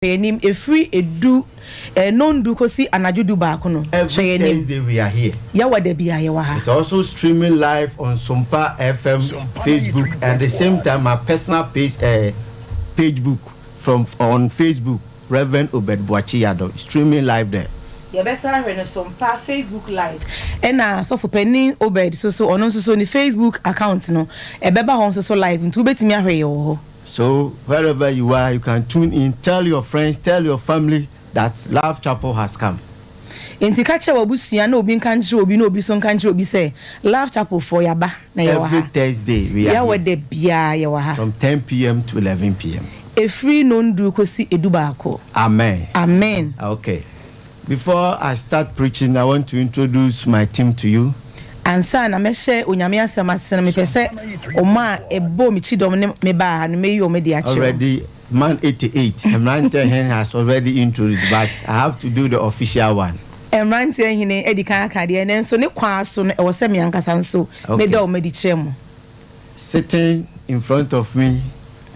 Enim a free a do non do kosi anaju do back no. Every Thursday we are here. Yawa de biya yawa. It's also streaming live on Sompa FM, Facebook, and at the same time my personal page book on Facebook, Reverend Obed Boachiado, streaming live there. Ya besa hwe Sompa Facebook live. Ena so for penny Obed so ono so ni Facebook account no. E beba hon so live nti obetimi ahwe yo. So wherever you are, you can tune in. Tell your friends, tell your family that Love Chapel has come. Inti kache wabusuya no obi nkanchire obi no obi so nkanchire obi say Love Chapel for yaba na yawa. Every Thursday we are yawa de bia yawa ha. From 10 p.m. to 11 p.m. A free non-do kosi edubaako. Amen. Amen. Okay. Before I start preaching, I want to introduce my team to you. Ansa na meshe onyame asema sene me pese oma ebo mi chidom me ba no me yo me de ache. Already man 88 Emrante Hen has already introduced, but I have to do the official one. Emrante Hen edi kan akade en so ne kwa so no e wo se me ankasa nso me da o me di chemu. Sitting in front of me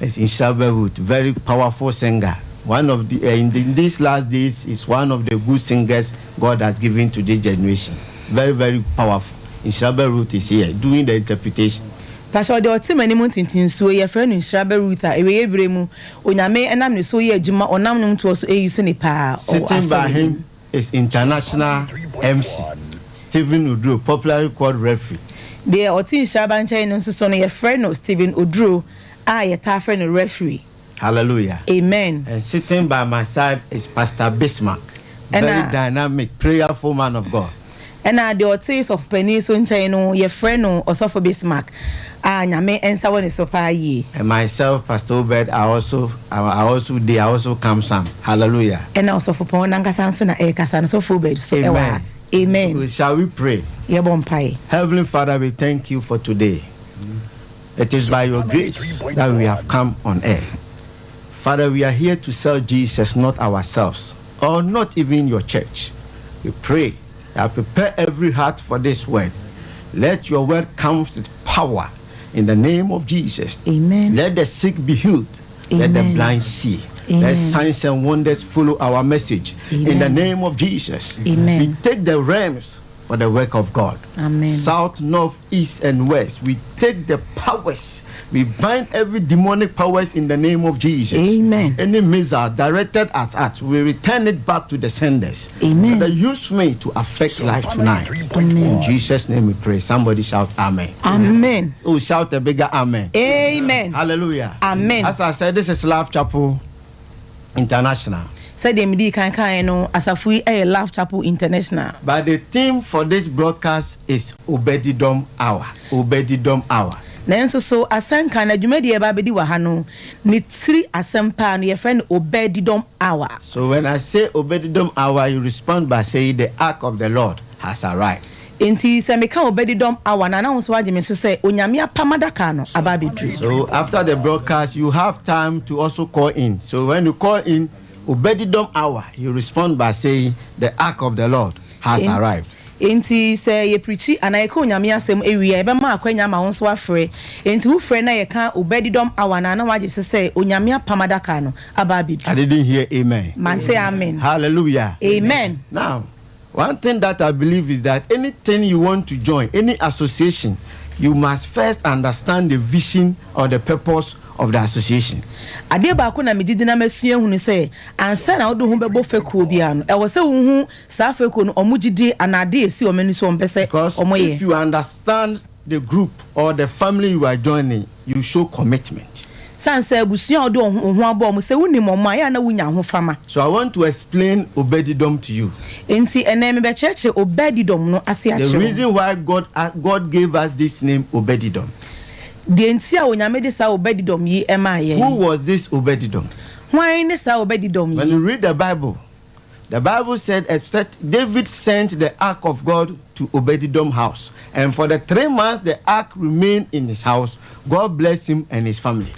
is Inshabewood, very powerful singer. One of the in these last days is one of the good singers God has given to this generation. Very, very powerful. Inshabe Ruth is here doing the interpretation. Pastor de oti mani mu tintin so ye friend Inshabe Ruth a ewe ebre mu onyame enam ne so ye adwuma onam no to so eyusu ne pa. Sitting by him is international MC Stephen Udro, popularly called referee. De oti Inshabe nchen no so no ye friend no Stephen Udro a ye ta friend no referee. Hallelujah. Amen. And sitting by my side is Pastor Bismarck, very dynamic, prayerful man of God. And the ortiz of penny so nchaino ye friend no also for Bismarck nyame ensa woni so pa yi. And myself, Pastor Obed, I also come some. Hallelujah. And also for pon nankasa so na kasa so for Obed so ewa. Amen. Shall we pray? Ye bompai. Heavenly Father, we thank you for today. It is by your grace that we have come on air. Father, we are here to serve Jesus, not ourselves, or not even your church. We pray that prepare every heart for this word. Let your word come with power in the name of Jesus. Amen. Let the sick be healed. Amen. Let the blind see. Amen. Let signs and wonders follow our message. Amen. In the name of Jesus. Amen. We take the realms for the work of God. Amen. South, north, east, and west. We take the powers. We bind every demonic powers in the name of Jesus. Amen. Any missile directed at us, we return it back to the senders. Amen. Father, use me to affect life tonight. Amen. In Jesus' name we pray. Somebody shout amen. Amen. Oh, shout a bigger amen. Amen. Hallelujah. Amen. As I said, this is Love Chapel International. Said the midi kan no asafui Love Chapel International. But the theme for this broadcast is Obedidom Hour. Obedidom Hour. Nanso so asanka na dwumadi e ba bedi wa ha no ne tiri asempa no ye friend Obedidom Hour. So when I say Obedidom Hour, you respond by saying the ark of the Lord has arrived. Enti se meka Obedidom Hour na na so agye me so say onyame apamadaka no aba bedru. So after the broadcast, you have time to also call in. So when you call in Obedidom Hour, you respond by saying the ark of the Lord has arrived. Enti se ye preachi anayeka onyame asem ewie e be ma akwanya ma wonso afre enti wo frɛ na ye ka Obedidom Hour na na wagye se onyame apamadaka no aba bedru. I didn't hear amen. Mante amen. Hallelujah. Amen. Now, one thing that I believe is that anything you want to join, any association, you must first understand the vision or the purpose of the association. Ade ba ko na megidi na masua hunu se ansa na wodo hu bebo fekuo bia no e wo se wo hu sa fekuo no omugidi anade esi omani so ompese omoye. If you understand the group or the family you are joining, you show commitment. Sansa abusua odo hu abo mo se woni mo ma ya na wunya ho fama. So I want to explain Obedidom to you. Enti ene me be cheche Obedidom no ase a The reason why God gave us this name Obedidom. The entia onyame de sa Obedidom yi emaye. Who was this Obedidom? Why ne sa Obedidom yi? When you read the Bible said except David sent the ark of God to Obedidom house, and for the 3 months the ark remained in his house. God bless him and his family.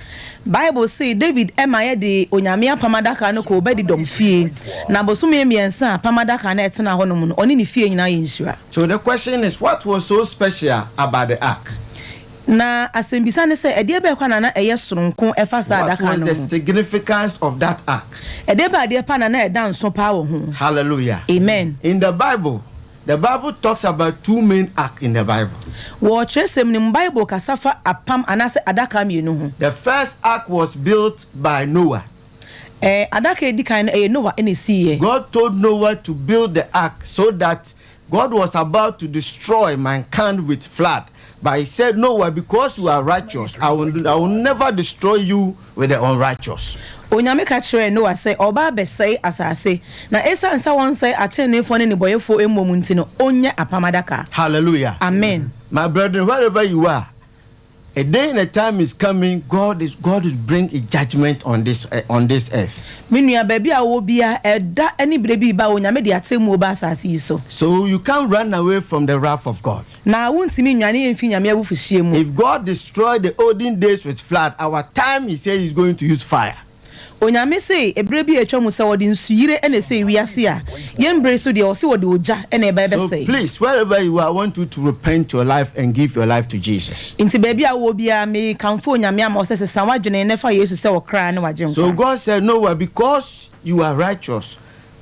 Bible say David emaye de onyame apamadaka no ko Obedidom fie na bosume miensa apamadaka na etena honom no oni ne fie nyina yinshira. So the question is, what was so special about the ark? Na asembisa ne se ede be kwa na eye soronko efa sa adaka no. What was the significance of that ark? Ede ba de pa na eda nso pa wo ho. Hallelujah. Amen. In the Bible talks about two main ark in the Bible. Wo tresem ni Bible kasafa apam anase adaka mienu ho. The first ark was built by Noah. Adaka edikan na Noah ene siye. God told Noah to build the ark so that God was about to destroy mankind with flood. But he said, Noah, because you are righteous, I will never destroy you with the unrighteous. Onyame ka kire Noah say oba besai asase na esa nsa won say atenefo ne boyefo emom nti no onye apamadaka. Hallelujah. Amen. My brethren, wherever you are, a day and a time is coming. God is bring a judgment on this earth. Minua baby a wo bia eda ani brebi ba onyame de atemu ba asase so. So you can't run away from the wrath of God. Na wontimi nwane emfi nyame abufuhie mu. If God destroyed the olden days with flood, our time he says he's going to use fire. Onyame say ebrebi etwamu se wode nsuyire ene se wiase a yembre so de o se wode oja ene eba ebe say. So please, wherever you are, I want you to repent your life and give your life to Jesus. Inti baby a wo bia me kanfo onyame am o se san wadwene ne fa Yesu se wo kra ne waje nkwa. So God said, Noah, because you are righteous,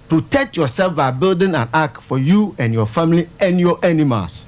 protect yourself by building an ark for you and your family and your animals.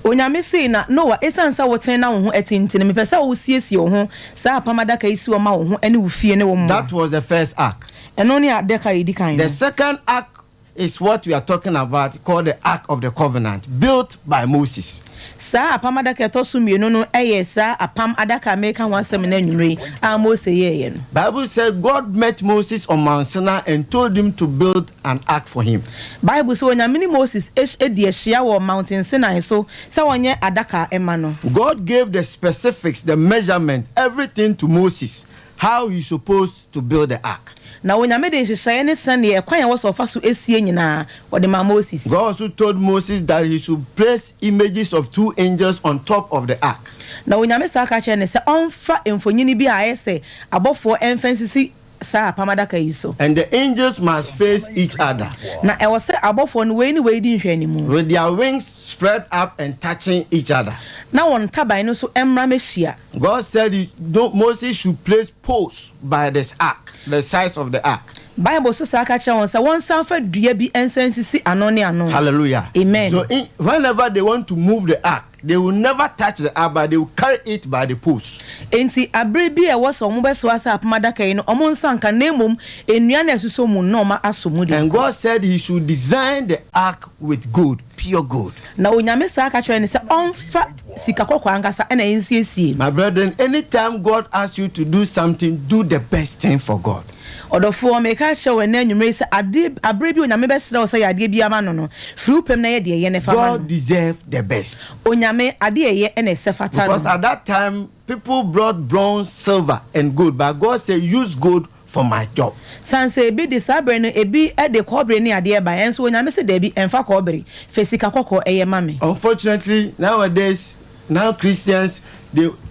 Onyame say na Noah esansa woten na wo ho etintine me pesa wo siesie wo ho sa apamadaka isi wo ma wo ho ene wo fie ne wo mo. That was the first ark. Eno ne adaka edikan. The second ark is what we are talking about, called the Ark of the Covenant, built by Moses. Sa apamadaka to so mienu no eye sa apam adaka me kan wasem na nwure a Moses ye no. Bible said God met Moses on Mount Sinai and told him to build an ark for him. Bible say onyame ni Moses edi ehia wo Mountain Sinai so sa wonye adaka ema no. God gave the specifics, the measurement, everything to Moses, how he's supposed to build the ark. Na onyame de nhyehyɛ ne sane kwan ya wo fa so esie nyina wode ma Moses. God also told Moses that he should place images of two angels on top of the ark. Na onyame sa ka kyerɛ ne sɛ ɔmfa emfonyini bi a ayese abɔfo emfansisi sa apamadaka yi so. And the angels must face each other. Na ɛwɔ sɛ abɔfo no we di nhwɛ ni mu. With their wings spread up and touching each other. Na won taban no so emra mehyia. God said Moses should place poles by this ark, the size of the ark. Bible so sa ka kyerɛ won sɛ won san fa dua bi ensansisi ano ne ano. Hallelujah. Amen. So whenever they want to move the ark, they will never touch the ark, but they will carry it by the poles. Enti abre bi e wo so mo beso asa apamadaka yi no omo nsanka na emom enua na esuso mu no ma asomu de. And God said he should design the ark with gold, pure gold. Na onyame sa ka kyerɛ ne sɛ ɔmfa sika kokɔ ankasa na ensiesie. My brethren, anytime God asks you to do something, do the best thing for God. Odofo me ka kyerɛ wɔ na nwumre sɛ abre bi onyame bɛsrɛ wo sɛ yade bi ama no no firi upem na yɛ de yɛ ne fa ma. God deserves the best. Onyame ade yɛ ene sɛ fata no. Because at that time people brought bronze, silver and gold, but God said use gold for my job. Sanse ebi de sabre no ebi e de kobre ne ade ba enso onyame se da bi emfa kobre fe sika kokɔ eye ma me. Unfortunately, nowadays, now Christians,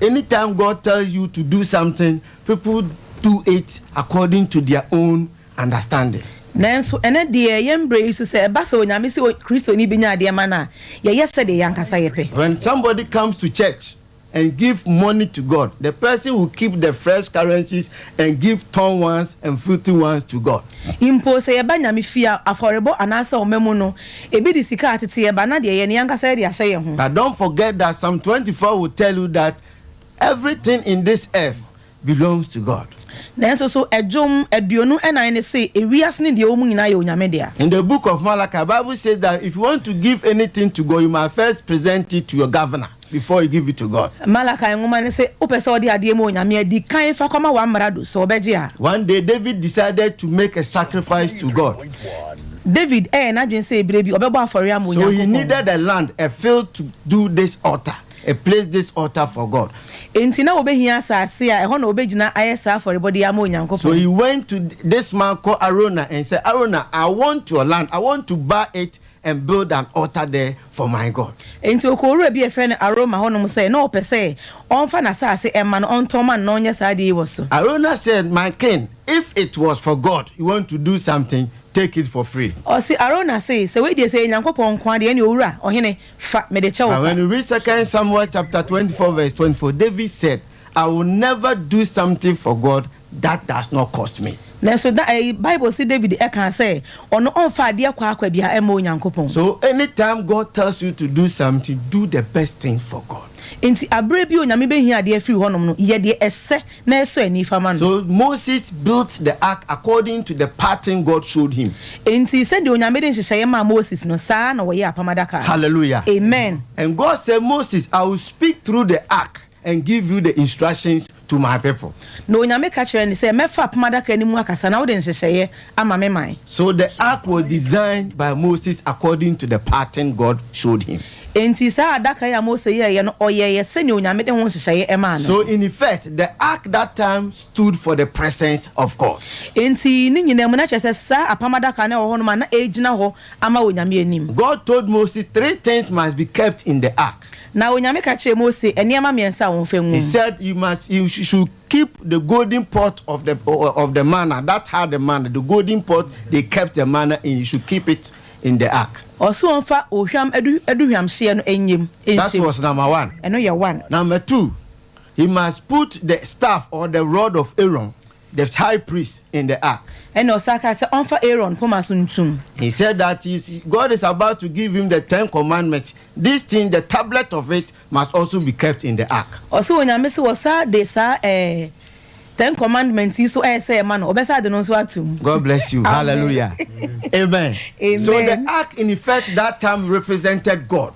anytime God tells you to do something, people do it according to their own understanding. Nanso ene de yembre so se ba se onyame se Kristo ni bi nya ade ma na ye yese de yankasa yepe. When somebody comes to church and give money to God, the person will keep the fresh currencies and give torn ones and filthy ones to God. Impo se yeba nyame fia aforebo anasa omemu no ebi di sika atete yeba na de ye ne yankasa de ahye ye ho. But don't forget that Psalm 24 will tell you that everything in this earth belongs to God. Nanso so edwom aduonu enan ne se ewiase ne de omu nyina ye onyame de a. In the book of Malachi, Bible says that if you want to give anything to God, you must first present it to your governor before you give it to God. Malachi ngoma ne se opese ode ade mu onyame adi kan fa koma wa mrado so obeje a. One day David decided to make a sacrifice to God. David na dwen se ebire bi obebo afori am onyame. So he needed a land, a field to do this altar. A place this altar for God. Enti na obehia asase a ehon na obegina ayesa for body am onyankopon. So he went to this man called Arona and said, Arona, I want your land. I want to buy it and build an altar there for my God. Enti okoro bi e friend Aroma honom say no pese onfa na sase emma no ontoma no nya sade woso. Arona said, my king, if it was for God, you want to do something, take it for free. O si Arona say we dey say Nyankopon kwa de ne owura ohene fa me de che wo. And when you read 2 Samuel chapter 24 verse 24, David said, I will never do something for God that does not cost me. Na so that Bible say David e kan say ono onfa ade akwa bia e ma Onyankopon. So anytime God tells you to do something, do the best thing for God. Enti abre bi Onyame be hia ade afiri honom no ye de ese na eso ani fama no. So Moses built the ark according to the pattern God showed him. Enti se de Onyame de nhyehyeye ma Moses no saa na wo ye apamadaka. Hallelujah. Amen. And God said, Moses, I will speak through the ark and give you the instructions to my people. No Onyame ka kire ni say mefa apamadaka ni mu akasa na wo de nhyehyeye ama me man. So the ark was designed by Moses according to the pattern God showed him. Enti sa adaka ya Mose ye no oyeye se ni Onyame de ho nhyehyeye e ma no. So in effect, the ark that time stood for the presence of God. Enti ni nyina mu na kire se sa apamadaka na wo ho no ma na ejina ho ama Onyame anim. God told Moses 3 things must be kept in the ark. Na Onyame ka kire Mose eniema miensa wo fa He said you should keep the golden pot of the manna. That had the manna. The golden pot, they kept the manna and you should keep it in the ark. Oso onfa ohwam eduhwam hye no enyem. That was number 1. Eno ye 1. Number 2, he must put the staff or the rod of Aaron, the high priest, in the ark. Eno saka se onfa Aaron poma suntum. He said that God is about to give him the 10 commandments. This thing, the tablet of it, must also be kept in the ark. Oso Onyame se wosa de sa 10 commandments you so say man obesa de no so atum. God bless you. Hallelujah. Amen. Amen. So the ark in effect that time represented God.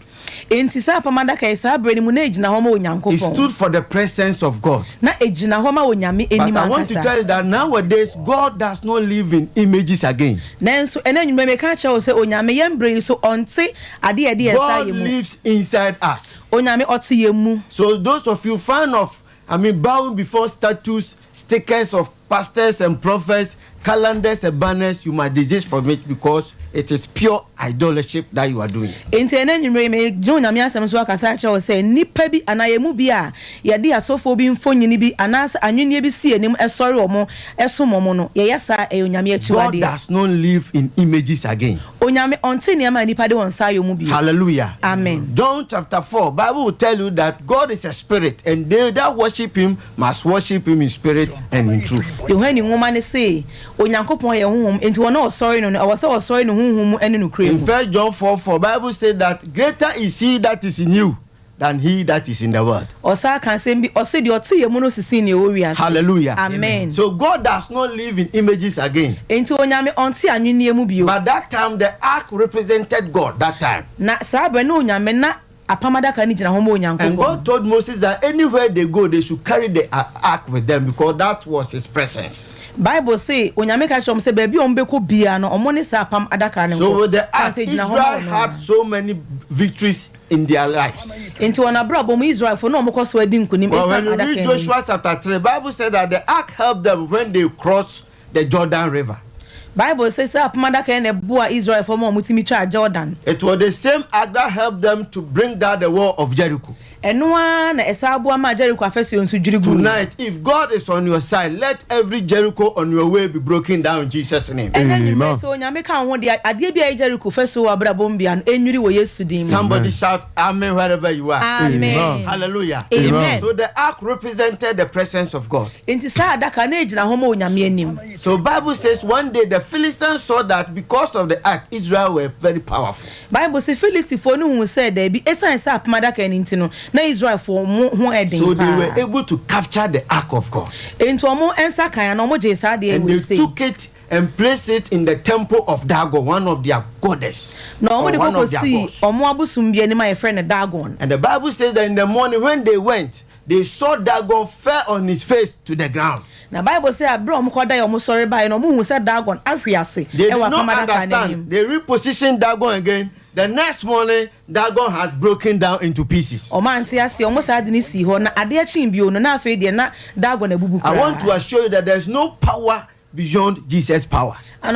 Enti sa apamadaka isa breni mu na ejina ho ma Onyankopon. It stood for the presence of God. Na ejina ho ma Onyame enim akasa. But I want to tell you that nowadays God does not live in images again. Nanso enanyume me ka cha wo se Onyame yembre so onte ade esa God yemu. lives inside us. Onyame ote yemu. So those of you fan of bowing before statues, stickers of pastors and prophets, calendars and banners, you must desist from it because it is pure idolatry that you are doing. Enti enanyume me Onyame asem so akasa cha wo se nipa bi anayemu bi a ye de asofo bi mfonyini bi anas anwene bi si enim esori omo esomomo no ye yesa Onyame achiwade. God does not live in images again. Onyame onte niama nipa de wonsa yomu bi. Hallelujah. Amen. John chapter 4, Bible will tell you that God is a spirit and they that worship him must worship him in spirit and in truth. Yohani nwoma ne say Onyankopon ye honhom enti wona osori no awose osori no honhom ene no krem. In 1 John 4:4, Bible said that greater is he that is in you than he that is in the world. Osa kan sem bi ose de ote ye mu no sisi ne owi ase. Hallelujah. Amen. So God does not live in images again. Enti Onyame onte anwene mu bio. But that time the ark represented God that time. Na sabe no Onyame na apamadaka ni jina ho ma Onyankopon. And God told Moses that anywhere they go they should carry the ark with them because that was his presence. Bible say Onyame ka chom say baby ombeko bia no omo ne sa apam adaka ne. So with the ark Israel had so many victories in their lives. Enti wana brabo mu Israel for no omko so adi nkunim But when you read Joshua chapter 3, Bible said that the ark helped them when they crossed the Jordan River. Bible says apamadaka ne boa Israel for mo mutimi twa Jordan. It was the same ark that helped them to bring down the wall of Jericho. Enoa na esabu ama Jericho afeso nsu dwirigu. Tonight, if God is on your side, let every Jericho on your way be broken down in Jesus' name. Amen. So Onyame ka ho de ade bia Jericho feso abrabom bia no enwiri wo Yesu dim. Somebody shout amen wherever you are. Amen. Hallelujah. Amen. So the ark represented the presence of God. Enti sa adaka na ejina ho ma Onyame anim. So Bible says one day the Philistines saw that because of the ark Israel were very powerful. Bible say Philistine no hu say there be esan sa apamadaka ni ntino na Israel for ho edin. So they were able to capture the ark of God. Enti omo ensa kan na omo je sa de and they took it and placed it in the temple of Dagon, one of their goddess. No, one of their gods. And the Bible says that in the morning when they went, they saw Dagon fell on his face to the ground. Now Bible say bro mo koda yo sorry by no mo said Dagon ahwiase. They did not understand. They repositioned Dagon again. The next morning, Dagon had broken down into pieces. I want to assure you that there's no power beyond Jesus' power. They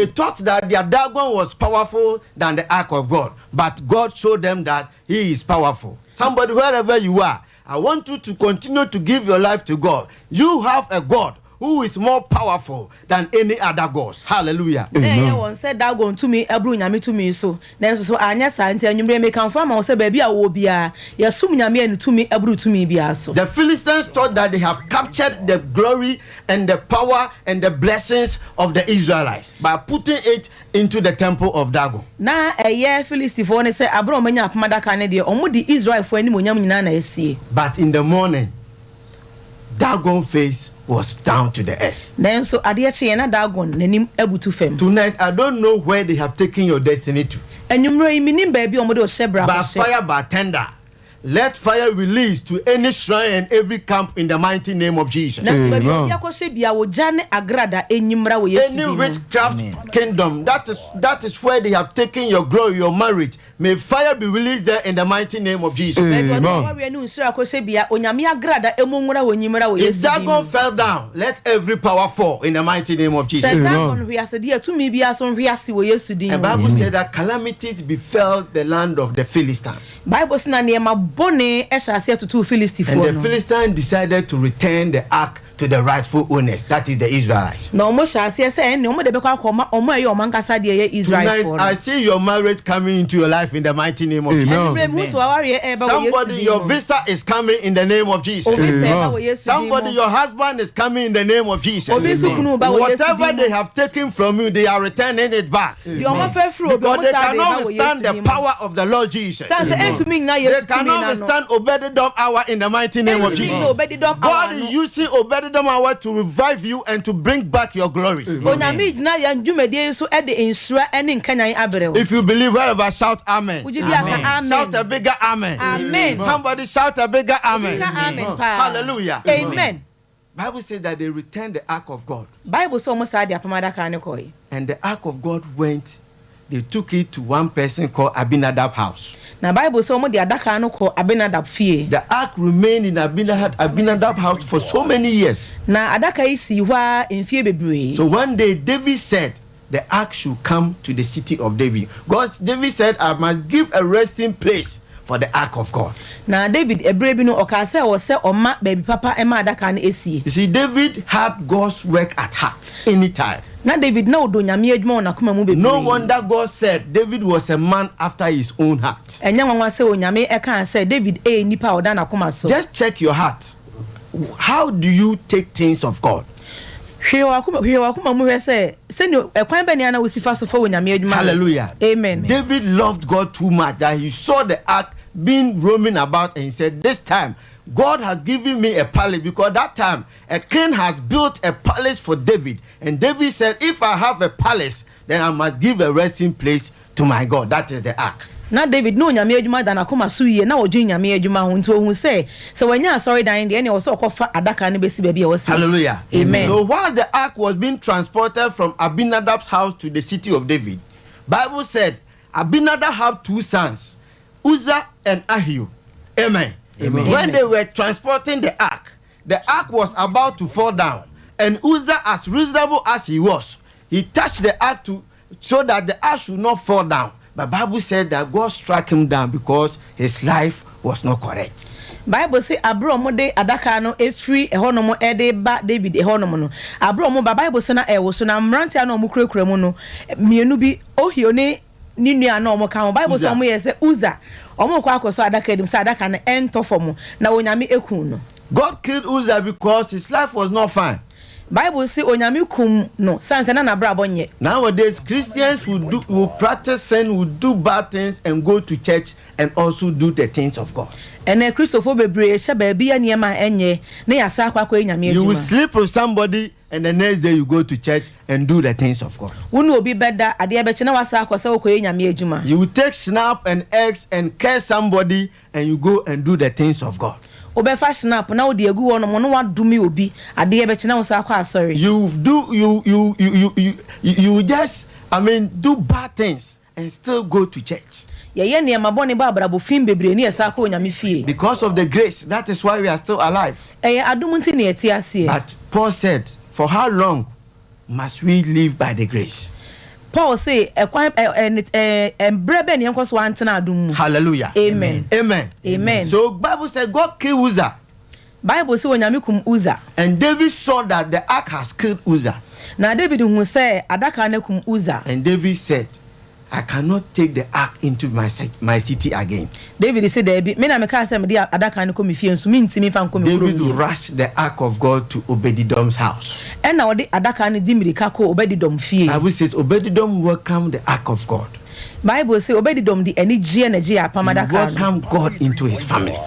thought that their Dagon was powerful than the ark of God, but God showed them that he is powerful. Somebody, wherever you are, I want you to continue to give your life to God. You have a God who is more powerful than any other gods. Hallelujah. One said Dagon to me, Ebru Nyame to me so. Then so Anya Sante and you may confirm or say baby I will be a Yasum Nyame to me, Ebru to me be so. The Philistines thought that they have captured the glory and the power and the blessings of the Israelites by putting it into the temple of Dagon. Na a year Philistine for say Abro Manya Madaka ne de omo di Israel for any munyam nyina na esie. But in the morning, Dagon's face was down to the earth. Then so Adiachi and Dagon, Nenim Ebutu Fem. Tonight, I don't know where they have taken your destiny to. And you mean baby on Modo Shebra. By fire, by tender. Let fire release to any shrine and every camp in the mighty name of Jesus. Any witchcraft kingdom, that is where they have taken your glory, your marriage. May fire be released there in the mighty name of Jesus. If Dagon fell down, let every power fall in the mighty name of Jesus. And the Bible said that calamities befell the land of the Philistines. And the Philistines decided to return the ark to the rightful owners, that is the Israelites. Tonight, I see your marriage coming into your life in the mighty name of Jesus. Somebody, your visa is coming in the name of Jesus. Somebody, your husband is coming in the name of Jesus. Whatever they have taken from you, they are returning it back. Because they cannot withstand the power of the Lord Jesus. They cannot withstand Obededom hour in the mighty name of Jesus. God is using Obededom hour to revive you and to bring back your glory. If you believe, wherever, shout amen. Amen. Shout a bigger amen. Amen. Somebody shout a bigger amen. Hallelujah. Amen. Bible says that they returned the ark of God. Bible says almost and the ark of God went. They took it to one person called Abinadab's house. Now Bible says the adaka no called Abinadab fie. The ark remained in Abinadab's house for so many years. Now adaka isi wa in fie bebre. So one day David said the ark should come to the city of David. David said, I must give a resting place for the ark of God. Now David ebrebi no okase o se oma baby papa ema adaka no esi. You see, David had God's work at heart anytime. Now David no do nyame adwuma na kuma mu bebre. No wonder God said David was a man after his own heart. Enya nwanwa se o nyame e kan say David nipa oda na kuma so. Just check your heart. How do you take things of God? Hallelujah. Amen. David loved God too much that he saw the ark being roaming about and he said, this time God has given me a palace, because that time a king has built a palace for David, and David said, if I have a palace, then I must give a resting place to my God. That is the ark. Now David no nyame adwuma da na koma so ye na odwin nyame adwuma ho nto hu say so wanya sorry dan de ne wo so kofa adaka ne besi ba bia wo say. Hallelujah. Amen. So while the ark was being transported from Abinadab's house to the city of David, Bible said Abinadab had two sons, Uzzah and Ahio. Amen. Amen. When they were transporting the ark was about to fall down, and Uzzah, as reasonable as he was, he touched the ark so that the ark should not fall down. But Bible said that God struck him down because his life was not correct. Bible say abro mo de adaka no efri eho mo ede ba David eho no no abro mo ba Bible say na ewo so na mrante na mo kurakura mu no mienu bi ohio ne ninu na mo ka mo Bible say mo yes Uzzah omo kwa akoso adaka dim say adaka na ento fo na onyame ekun no. God killed Uzzah because his life was not fine. Bible say onyame kum no sanse na na bra bonye. Nowadays Christians will practice sin, will do bad things and go to church and also do the things of God. And a Christopher bebre se ba bia niema enye na ya sa akwa enyame adwuma. You will sleep with somebody and the next day you go to church and do the things of God. Wonu obi beda ade e be che na wasa akwa se okwa enyame adwuma. You will take snap and eggs and curse somebody and you go and do the things of God. Obefa snap na odi egu wono mo no wadumi obi ade e be che na wasa akwa asori. You just do bad things and still go to church. ye nneɛma bɔne ba abrabɔ fim bebre ne yɛsa kɔ onyame fie. Because of the grace, that is why we are still alive. Adom nti ne yɛte ase. But Paul said, for how long must we live by the grace? Paul say brebe ne yanko so antena adom mu. Hallelujah. Amen. Amen. Amen. So Bible said God killed Uzzah. Bible say onyame kum Uzzah. And David saw that the ark has killed Uzzah. Na David hu say adaka na kum Uzzah. And David said, I cannot take the ark into my city again. David said, "Debi, me na me ka say me dey adaka na komi fie nso me ntimi fa nkomi kuro." David rushed the ark of God to Obed-Edom's house. And na odi adaka na di mirika ko Obed-Edom fie. Bible says Obed-Edom welcomed the ark of God. Bible say Obed-Edom di eni gie na gie apamadaka. Welcomed God into his family.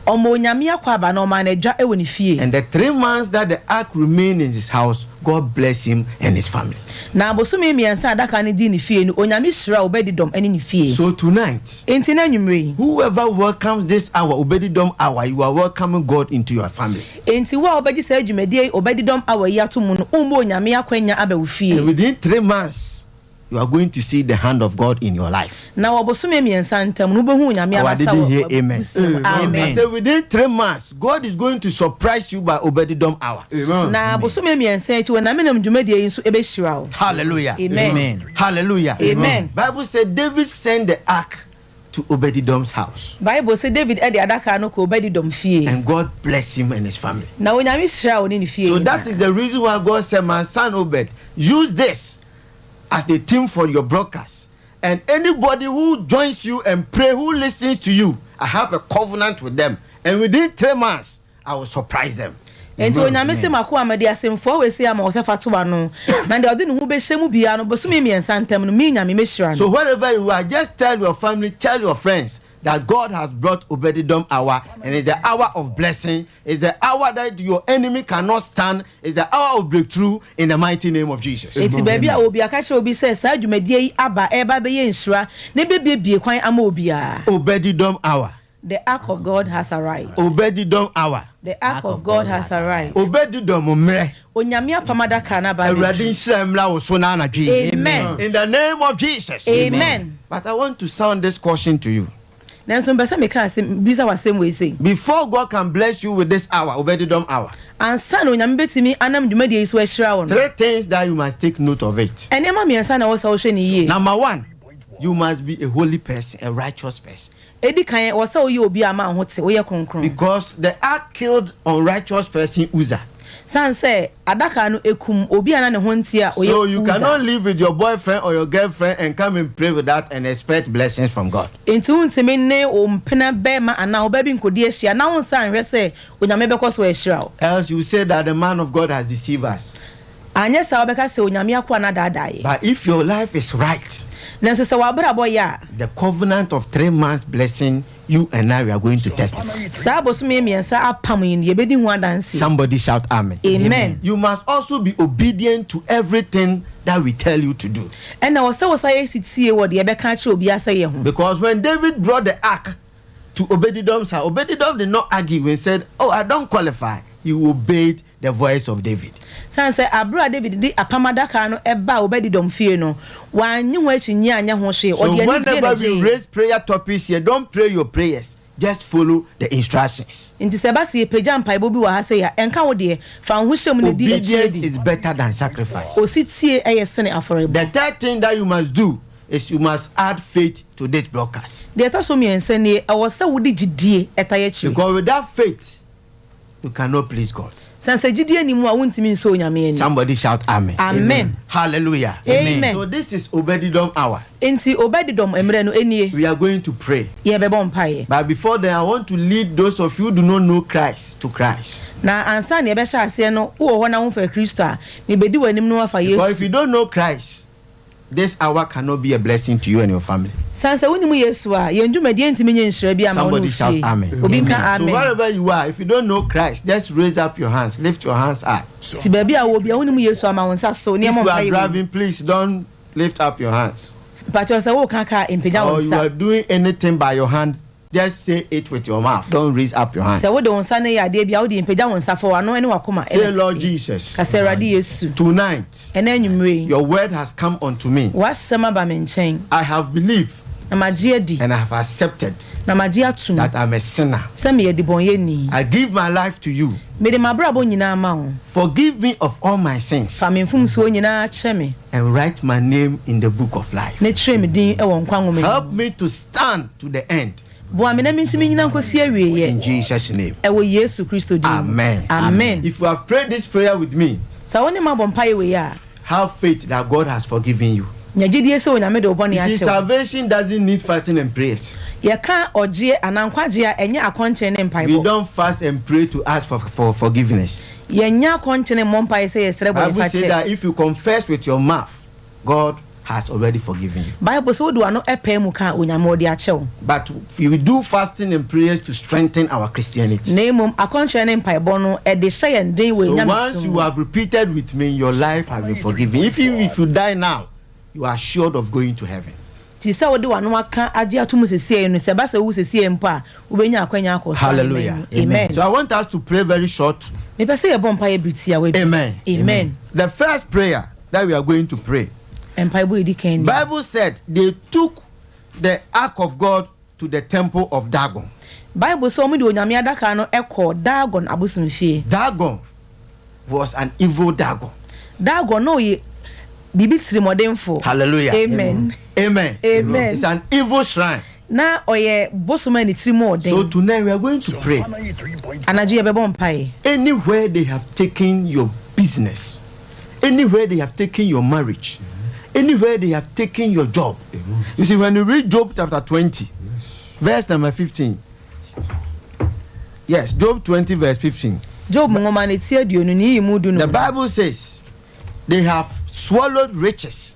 Omo onyame akwa ba na o ma na dwa ewo ni fie. And the 3 months that the ark remained in his house, God bless him and his family. Na abosume miensa adaka na di ni fie no onyame hira Obed-Edom eni ni fie. So tonight, enti na nwumre, whoever welcomes this hour, Obed-Edom hour, you are welcoming God into your family. Enti wa obeji say dwumedie Obed-Edom hour yi atomu no umbo onyame akwanya abawo fie. And within 3 months, you are going to see the hand of God in your life. Na abosume miensa ntam no behu onyame I abasa didn't hear amen. Amen. I say within 3 months, God is going to surprise you by Obed-Edom hour. Na abosume miensa echi wona menam dwumedie yi nso ebehira wo. Hallelujah. Amen. Hallelujah. Amen. Bible said David sent the ark to Obed-Edom's house. Bible say David edi adaka no ko Obed-Edom fie. And God bless him and his family. Na onyame hira wo ni fie. So that is the reason why God said, my son Obed, use this as the team for your broadcast. And anybody who joins you and pray, who listens to you, I have a covenant with them. And within 3 months, I will surprise them. Enti onyame se mako amade asemfo we se ama wo se fatoa no. Na de ode ne hu be hyemu bia no bosume miensa ntam no me nyame mehira no. So wherever you are, just tell your family, tell your friends that God has brought Obed-Edom hour, and it's the hour of blessing. It's the hour that your enemy cannot stand. It's the hour of breakthrough in the mighty name of Jesus. Eti baby a obi aka kire obi say sa dwumadie yi aba eba be ye nhira ne bebie kwan ama obi a. Obed-Edom hour. The ark of God has arrived. Obed-Edom hour. The ark of God has arrived. Obed-Edom mre. Onyame apamada kana ba. Awurade nhyira wo so na anadwe. Amen. In the name of Jesus. Amen. But I want to sound this caution to you. Nanso mbesa me ka asem bisa wasem we say. Before God can bless you with this hour, Obed-Edom hour. Ansa no onyame betimi anam dwumadie yi so ahira wo no. 3 things that you must take note of it. Enema miensa na wo sa wo hwe ni ye. Number 1, you must be a holy person, a righteous person. Edi kan wo sa wo ye obi ama ho te wo ye kronkron. Because the ark killed unrighteous person Uzzah. Sanse adaka no ekum obi ana ne ho ntia oye. So you cannot live with your boyfriend or your girlfriend and come and pray with that and expect blessings from God. Enti untime ne o mpena be ma ana obabi nkodi ahia na won san hwe se onyame bekoso ahira o. Else you say that the man of God has deceived us. Anya sa obeka se onyame akwa na daadaye. But if your life is right, nanso se wabrabo ya the covenant of 3 months blessing, you and I, we are going to testify. sa bosume miensa apam yin ye bedi hu adansi. Somebody shout amen. Amen. You must also be obedient to everything that we tell you to do. And na wo sa ye sitie wo de be ka kire obi asa ye hu. Because when David brought the ark to Obed-Edom's house, Obed-Edom did not argue and said, oh, I don't qualify. He obeyed the voice of David. Sanse abra David di apamadaka no eba Obed-Edom fie no wanyi ho achi nya anya ho hwe. So whenever we raise prayer topics here, don't pray your prayers. Just follow the instructions. Inti se ba se peja mpai bobi wa ha se ya enka wo de fa ho hwem ne di Obedience is better than sacrifice. Ositie eyesene aforebo. The third thing that you must do is you must add faith to this broadcast. De to so miense ne ewo se wo di gidie etaye chi. Because without faith, you cannot please God. Sanse gidie ni mu a wontimi nso onyame ani. Somebody shout amen. Amen. Hallelujah. Amen. So this is Obed-Edom hour. Inti Obed-Edom emre no enie. We are going to pray. Ye bebo mpaye. But before then, I want to lead those of you who do not know Christ to Christ. Na ansa ne be sha ase no wo ho na wo fa Kristo a me bedi wanim no afa Yesu. Because if you don't know Christ, this hour cannot be a blessing to you and your family. Sanse woni mu Yesu a ye ndwumadie ntimi nye nhira bi ama wo. Somebody shout amen. Obi nka amen. So wherever you are, if you don't know Christ, just raise up your hands, lift your hands up. Ti ba bia wo bia woni mu Yesu ama won sa so ne If mo you are mpaye. driving, please don't lift up your hands. Pacho se wo kan ka empeja Or won you sa. are doing anything by your hand, just say it with your mouth. Don't raise up your hands. Se wo de won sa ne ya de bia wo de empeja won sa fo wa no ene wakoma. Say, Lord Jesus, Ka se Awurade Yesu. tonight Ene anwumre. your word has come unto me. Wasema ba me nchen. I have believed Na magye di. And I have accepted Na magye atum. that I'm a sinner. Se me yedi bonye ni. I give my life to you. Me de mabrabo nyina ma wo. Forgive me of all my sins. Fa me mfumso nyina che me. And write my name in the book of life. Ne tre me din e wo nkwa ngome. Help me to stand to the end. Bo amena mintimi nyina nkosi awie ye. In Jesus' name. E wo Yesu Kristo din. Amen. Amen. If you have prayed this prayer with me, Sa woni mabon paye we ya. have faith that God has forgiven you. Nyagidie se onyame de obone You ya see, che. salvation doesn't need fasting and prayers. Ye ka oje anankwaje a enye akonche ne We mpaibo. don't fast and pray to ask for forgiveness. Ye nya akonche ne mompae se yesere bo Bible fa says che. that if you confess with your mouth, God has already forgiven you. Bible se wodu ano epe mu ka onyame odi a che wo. But we do fasting and prayers to strengthen our Christianity. Na emom akonche ne mpaibo no e de hye yen den we So nyame. once you have repeated with me, your life has been forgiven. If you die now, you are assured of going to heaven. Ti se wodi wano aka age atum sesie no se ba se wo sesie mpo a wo benya akwanya akoso. Hallelujah. Amen. So I want us to pray very short. Me pese ye bon paye britia we. Amen. Amen. The first prayer that we are going to pray. Empaibo edi kan. Bible said they took the ark of God to the temple of Dagon. Bible so omo de onyame adaka no ekọ Dagon abusumfie. Dagon was an evil Dagon. Dagon no ye bibi tirimodemfo. Hallelujah. Amen. Amen. Amen. It's an evil shrine. Na oye bosoma ni tirimodem. So tonight we are going to pray. Anaju ye bebo mpae. Anywhere they have taken your business, anywhere they have taken your marriage, anywhere they have taken your job. You see, when you read Job chapter 20, verse number 15. Yes, Job 20, verse 15. Job ngoma ne tie duonu ni yimudu no. The Bible says they have swallowed riches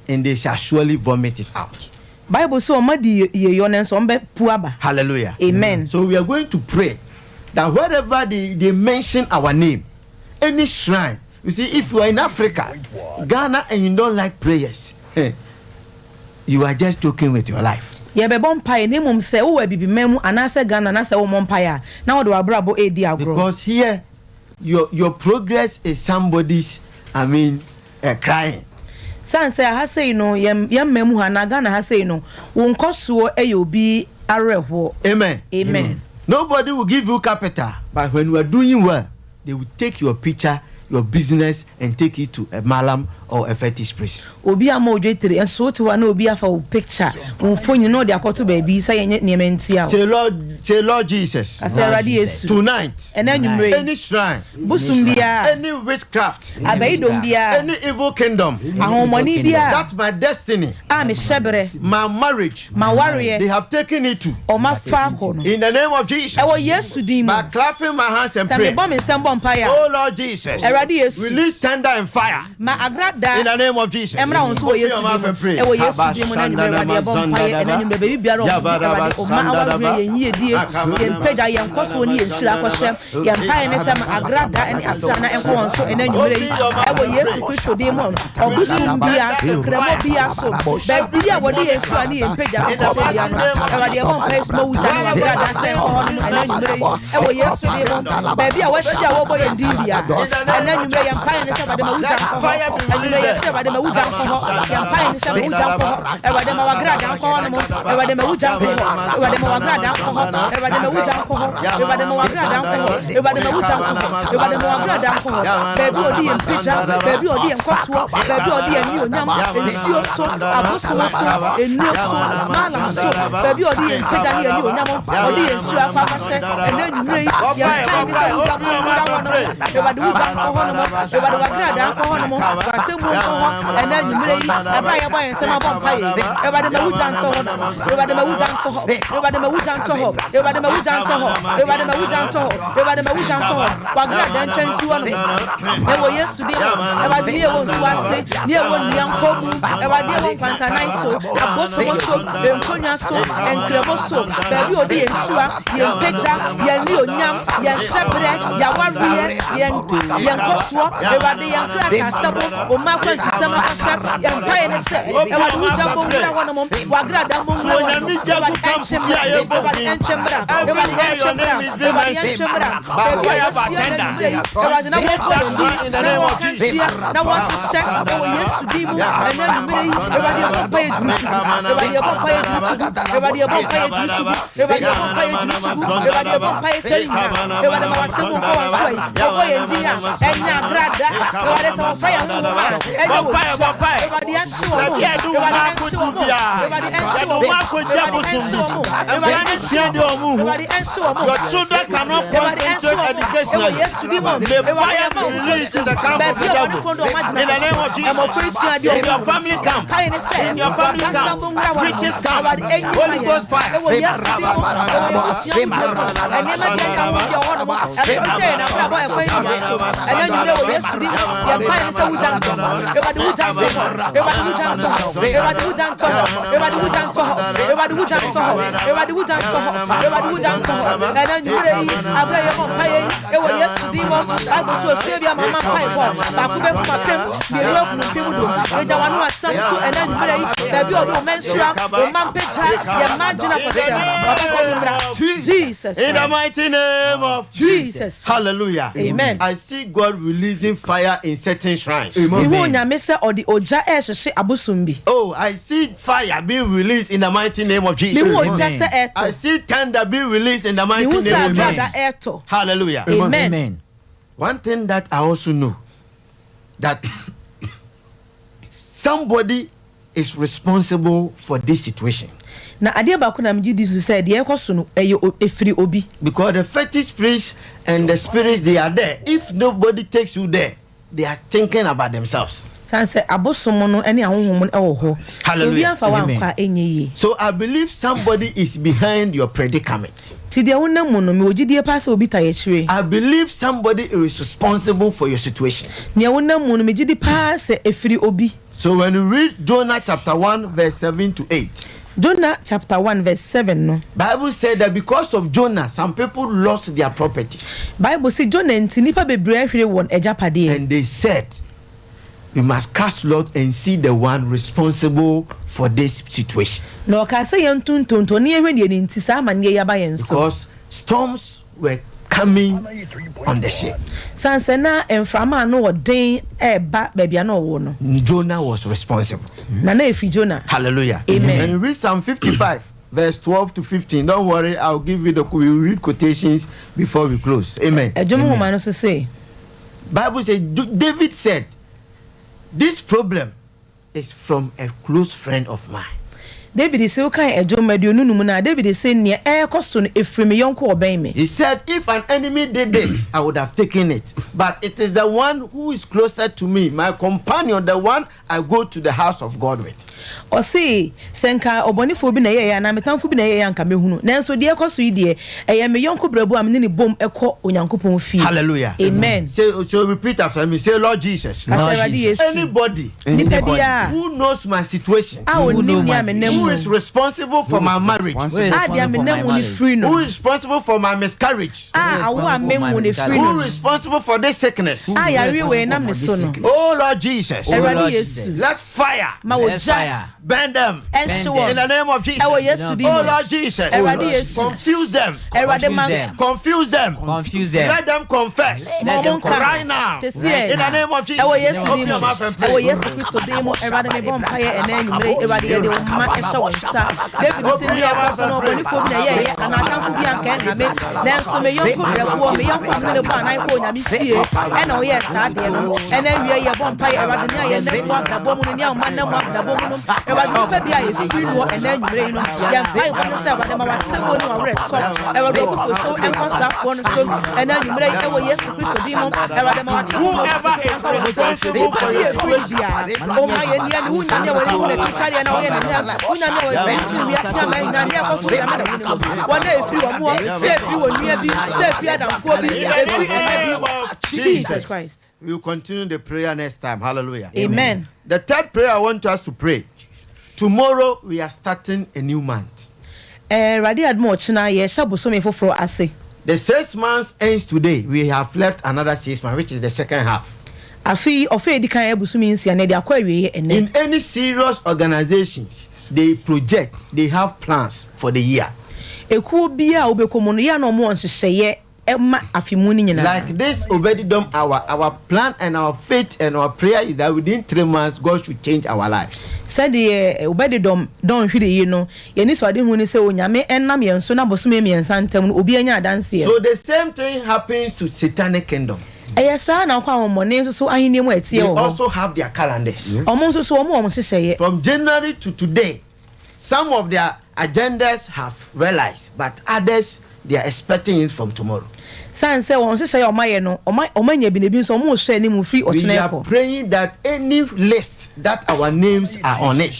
and they shall surely vomit it out. Bible so omadi ye yo ne so mbe puaba. Hallelujah. Amen. So we are going to pray that wherever they mention our name, any shrine, you see, if you are in Africa, Ghana, and you don't like prayers, you are just joking with your life. Ye bebo mpae ne mum se wo bibi memu anase Ghana na se wo mpae a na wo de wabrabo edi agro. Because here your progress is somebody's, crying. Sanse ha sei no yem memu ha na Ghana ha sei no wo nkoso eyobi areho. Amen. Amen. Nobody will give you capital, but when you are doing well, they will take your picture, your business, and take it to a malam or a fetish priest. Obi ama odwetere enso to wa na obi afa wo picture wo phone no de akoto baby say yenye niamentia. Say Lord Jesus. Tonight, any shrine, any witchcraft, any evil kingdom, that's my destiny, my marriage, they have taken it to. In the name of Jesus, by clapping my hands and praying. Oh Lord Jesus, release thunder and fire. In the name of Jesus. Open your mouth and pray. Say about them who jump for them pine is who jump for about them our grad down for them about them who jump for about them our grad down for about them who jump for about them our grad down for about them who jump for about them our grad down for baby odi en picture baby odi en koso baby odi en ni onyam ensio so aboso so enio so malam so baby odi en picture ni en onyam odi en sio afa fashe ene nyure ya pine is who jump for about them who jump for about them our grad down for and then you may buy and some about pay. Everybody may jump to her. Everybody may jump to her. Everybody may jump to her. Everybody may jump to her. Everybody may jump to her. Everybody may jump to her. What glad then can see one. There were yesterday. Everybody here wants to say, near one young couple. Everybody won't want a nice so. A bosso so, and Konya so, and Creboso. Baby or the ensure, your picture, your new yam, your shepherd, your warrior, young Coswa, everybody young cracker, some or my friend to some of us, young pioneer said, and what we jump over one of them, Wagra, adeɛ na wɔhyehyɛ ɛwɔ yesu din mu ɛnɛ numere yi ɛwɔde ɛbɔ mpa yɛ duru tugu ɛwɔde ɛbɔ mpa yɛ duru tugu ɛwɔde ɛbɔ mpa yɛ duru tugu ɛwɔde ɛbɔ mpa yɛ duru tugu ɛwɔde ɛbɔ mpa yɛ sɛyi nyina ɛwɔde ma wɔte mu nkɔ wɔn so yi wɔbɔ yɛn din a ɛnya agrada ɛwɔde sɛ wɔfa yɛn ho wɔn a ɛnyɛ wɔ nhyia ɛwɔde ɛnhyɛ wɔn ɛwɔde ɛnhyɛ wɔn ɛwɔde ɛnhyɛ wɔn ɛwɔde ɛnhyɛ wɔn ɛwɔde ɛnhyɛ wɔn ɛwɔde ɛnhyɛ wɔn Your children cannot concentrate education. The fire be released in the camp of the devil. In the name of Jesus. In your family camp. In your family camp. Witches camp. Holy Ghost fire. And you I play your pay, it was yesterday. I was so sweet, my mama pipe. I could make my pimp, the rope, people do. They don't want some, and then you the beautiful menstrual, or man picture, the margin of Jesus. In the mighty name of Jesus. Hallelujah. Amen. I see God releasing fire in certain shrines. Oh, I see fire being released in the mighty name of Jesus. I see thunder being released in the mighty name of Jesus. Hallelujah. Amen. One thing that I also know, that somebody is responsible for this situation. Na ade ba ko na mji this said ye kwaso no efiri obi, because the fetish spirits and the spirits, they are there. If nobody takes you there, they are thinking about themselves. Sanse abosomo no ene ahonhom no ewo ho. Hallelujah. So I believe somebody is behind your predicament. I believe somebody is responsible for your situation. So when you read Jonah chapter 1 verse 7 to 8, Jonah chapter 1 verse 7 no, Bible said that because of Jonah, some people lost their properties. Bible say Jonah nipa bebre ahwere won ejapade, and they said, we must cast lot and see the one responsible for this situation. No ka say yentuntonto ne ehwe de nti sa ma ne yaba yen so, because storms were coming on the ship. Sansena enframa no odin eba bebia no wo no. Jonah was responsible. Na efi Jonah. Hallelujah. Amen. And read Psalm 55 verse 12 to 15. Don't worry, I'll give you we read quotations before we close. Amen. Amen. Say Bible says, David said, this problem is from a close friend of mine. David say okay ejomadionu na David say ne ekoso no efreme yonko oben me. He said, if an enemy did this, I would have taken it. But it is the one who is closer to me, my companion, the one I go to the house of God with. O say senka obonifo bi na ye na metamfo bi na ye anka mehunu. Nanso de ekoso yi de eye me yonko brabu am ne bom ekọ onyankopon fi. Hallelujah. Amen. So repeat after me. Say, Lord Jesus. Lord Jesus. Anybody who knows my situation, who is responsible for my marriage, who is responsible for my miscarriage, who is responsible for this sickness. Oh Lord Jesus, let fire burn them in the name of Jesus. Oh Lord Jesus, confuse them, let them confess right now in the name of Jesus. Open your mouth and pray. David say me akoso no boni fo na ye ana atamfo bi anka na me nanso me yonko breko me yonko amene ba nan ko nya me fie e na o ye sa de no e na wie ye bon pa ye ba de na ye na bo da bo mu ni am na mo da bo mu no e ba do pa bia ye fi no e na nwure no ye pa ye bon se ba de ma ba se bo no awre so e ba do ko so en ko sa fo no so e na nwure e wo Yesu Kristo di mo e ba de ma ba whoever is responsible for your situation, o ma ye ni wu nya ye wo ni na kitari na o ye na wu nya wo we are saying na na ko so ya me da one day free one more say free one nua bi say free adam fo bi Jesus Christ. We will continue the prayer next time. Hallelujah. Amen. The third prayer I want us to pray. Tomorrow we are starting a new month. Radi admo china ye shaboso me foforo ase. The 6 months ends today. We have left another 6 months, which is the second half. Afi ofe di kan ebusumi nsia na de akwawie ene. In any serious organizations, they project, they have plans for the year. Ekuo bia obekomo no ya no mo nhyehyeye emma afimuni nyina. Like this Obedidom, our plan and our faith and our prayer is that within 3 months God should change our lives. Said the Obedidom don't hwede yi no ye ni so ade hu ni se onyame enam ye nso na bosome miensa ntam obi anya adanse ye. So the same thing happens to satanic kingdom. They also have their calendars. From January to today, some of their agendas have realized, but others they are expecting it from tomorrow. We are praying that any list that our names are on it,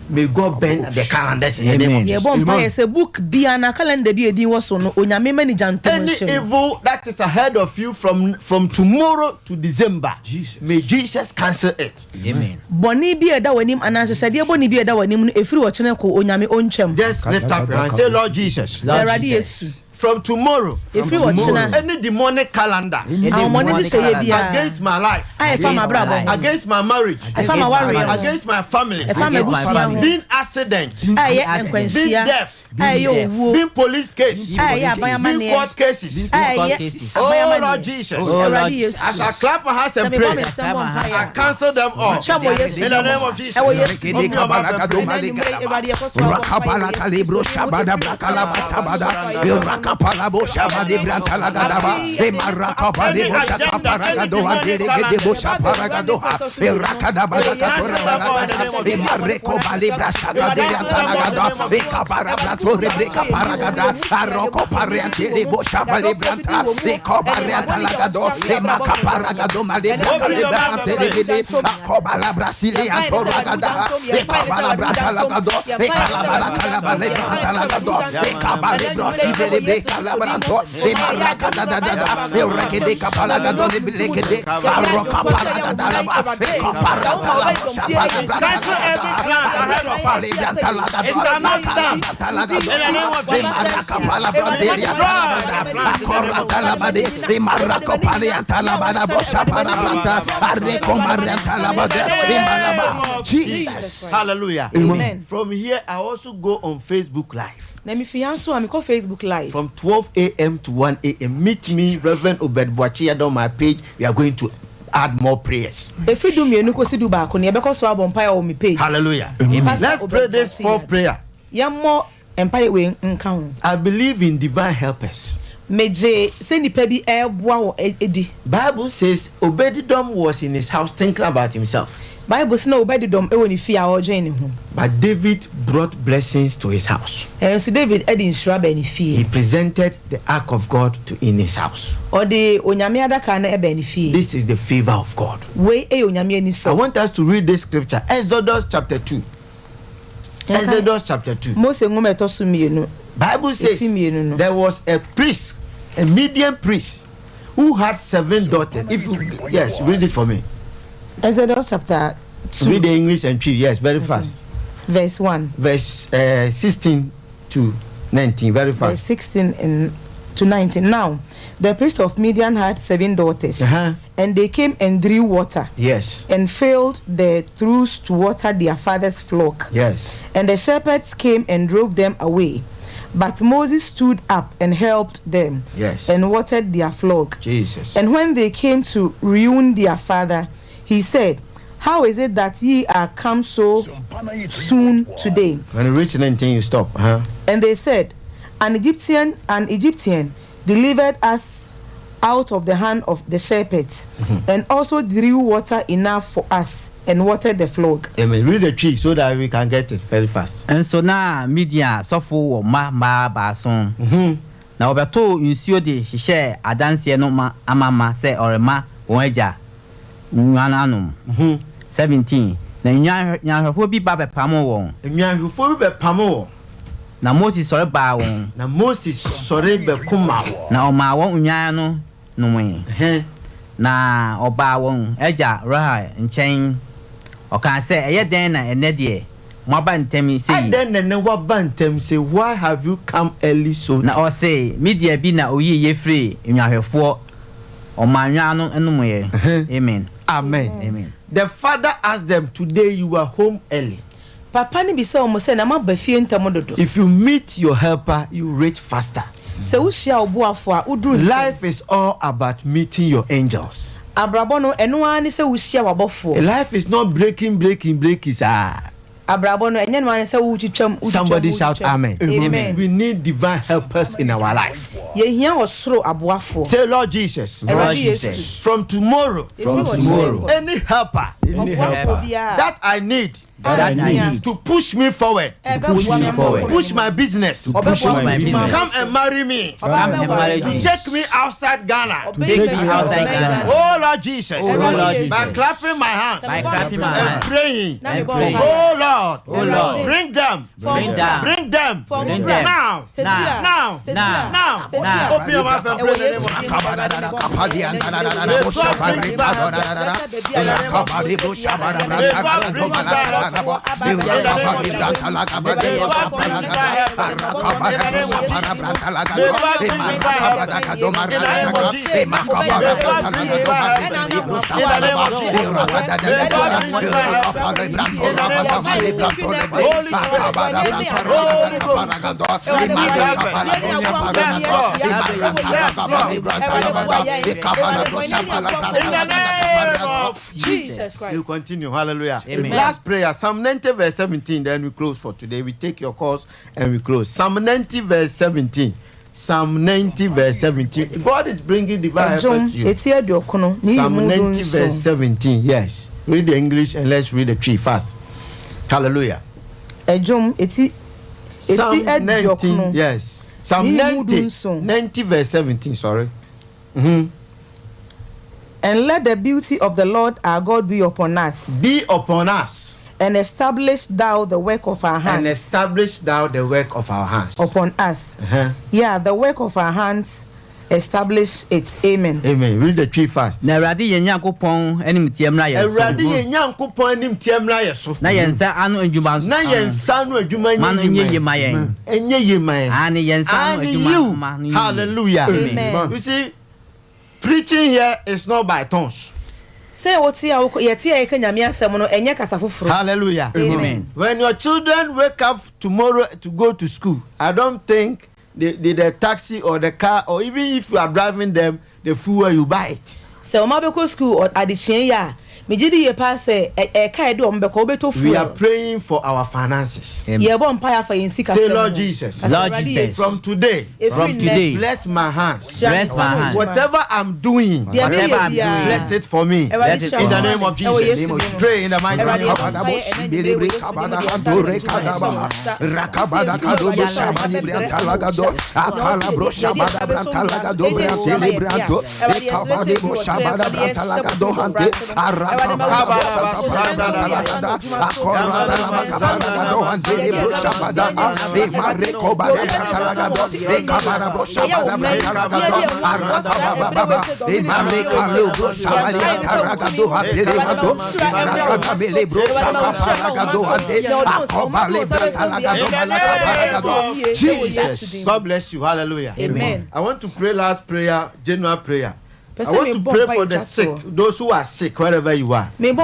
may God bend the calendars in the name of Jesus. Any evil that is ahead of you from tomorrow to December, may Jesus cancel it. Amen. Just lift up your hand and say, Lord Jesus. Lord Jesus. From tomorrow, any demonic calendar against my life, against my marriage, against my family, being accident, being death, being police case, being court cases. Oh Lord Jesus, as I clap my hands and pray, I cancel them all in the name of Jesus. Kapalabo Shabadi Brantalagadaba, Marakapadi Boshaparagado, and Boshaparagadoha, Rakadabara, Mareko Balibra Shagada, Kaparato, Rebecca Paragada, Aroko Pariante, Boshabali Branta, Kobarata Lagado, Makaparagado, Malibra, Kobala Brasilia, Toragada, Kabala Brantalagado, Kalabara Kalabala, Kabala Calabaranto, the Maracada, the Rekidica Palagado, the Bilikidi, Roca Palagada, cancel every plan ahead of us. It shall not stand. In the name of Jesus. the Maraco Palia Talabada, Bosha Parabranta, Areco Marian Jesus. Hallelujah. Amen. From here, I also go on Facebook Live. Let me fianso I'm call Facebook Live. From 12 a.m. to 1 a.m. Meet me, Reverend Obed Boachia, on my page. We are going to add more prayers. Hallelujah. Let's pray this fourth prayer. I believe in divine helpers. Bible says Obedidom was in his house thinking about himself. Bible says no Obedidom but David brought blessings to his house. So David he presented the ark of God in his house. This is the favor of God. I want us to read this scripture, Exodus chapter 2. Exodus chapter 2. Bible says there was a priest, a Midian priest, who had 7 daughters. If you read it for me. Exodus chapter 2. Read the English and tree. Yes, very fast. Verse 1. Verse 16 to 19. Very fast. Verse 16 to 19. Now, the priest of Midian had 7 daughters, and they came and drew water. Yes. And filled the troughs to water their father's flock. Yes. And the shepherds came and drove them away. But Moses stood up and helped them. Yes. And watered their flock. Jesus. And when they came to ruin their father, he said, how is it that ye are come so soon today? When you reach 19, you stop. And they said, an Egyptian delivered us out of the hand of the shepherds, and also drew water enough for us, and watered the flock. Amen. Read the tree so that we can get it very fast. And so now, media suffer ma bason. Now, Oberto, you see the share a dance no ma amama say or a ma oeja. 17. Na nyanhwefo bi ba bepamo won. Nyanhwefo bi bepamo won. Na Moses sore ba won. Na Moses sore bekuma won. Na o ma won nyan no nwe. Na oba won eja Rahab nchen. O kan say eye den na ene de mo ba ntem say. Den na wa ba ntem say why have you come early so? Na o say media bi na oyi ye free nyanhwefo o ma nyan no enumye. Amen. Amen. Amen. The father asked them, today you are home early. Papa ni bisa omo say na ma ba fie ntem dodo. If you meet your helper, you reach faster. Se ushia obuafo a udru. Life is all about meeting your angels. Abrabono eno ani se ushia wabofo. Life is not breaking. Somebody shout amen. Amen. We need divine helpers in our life. Say, Lord Jesus, from tomorrow, any helper that I need to push me forward, push my business, come and marry me, to take me outside Ghana. Oh Lord Jesus, by clapping my hands and praying, oh Lord, bring them now. Open your mouth and pray the name Jesus Christ. You continue. Hallelujah. Amen. Last prayer, Psalm 90 verse 17. Then we close for today. We take your calls and we close. Psalm 90 verse 17. Psalm 90 verse 17. God is bringing divine help to you. Psalm 90 verse 17. Yes. Read the English and let's read the tree fast. Hallelujah. Psalm 19. Yes. Psalm 90 verse 17. Sorry. And let the beauty of the Lord our God be upon us. Be upon us. And establish thou the work of our hands. And establish thou the work of our hands. Upon us. Yeah, the work of our hands. Establish it. Amen. Amen. Read the tree fast. Na Awurade ye Nyankopon anim tiamra ye so. Awurade ye Nyankopon anim tiamra ye so. Na yensa anu adwuma so. Na yensa anu adwuma nye mayen. Enye ye mayen. Ani yensa anu adwuma. Hallelujah. Amen. You see, preaching here is not by tongues. Say what you Hallelujah. Amen. When your children wake up tomorrow to go to school, I don't think the taxi or the car, or even if you are driving them, the fuel you buy it. So my school or addition we are praying for our finances. Say Lord Jesus, from today, bless my hands. Whatever I'm doing, bless it for me. In the name of Jesus, pray in the mighty name of Jesus. God bless you. Hallelujah. Amen. I want to pray last prayer, general prayer. I want to pray for the sick, those who are sick, wherever you are. Take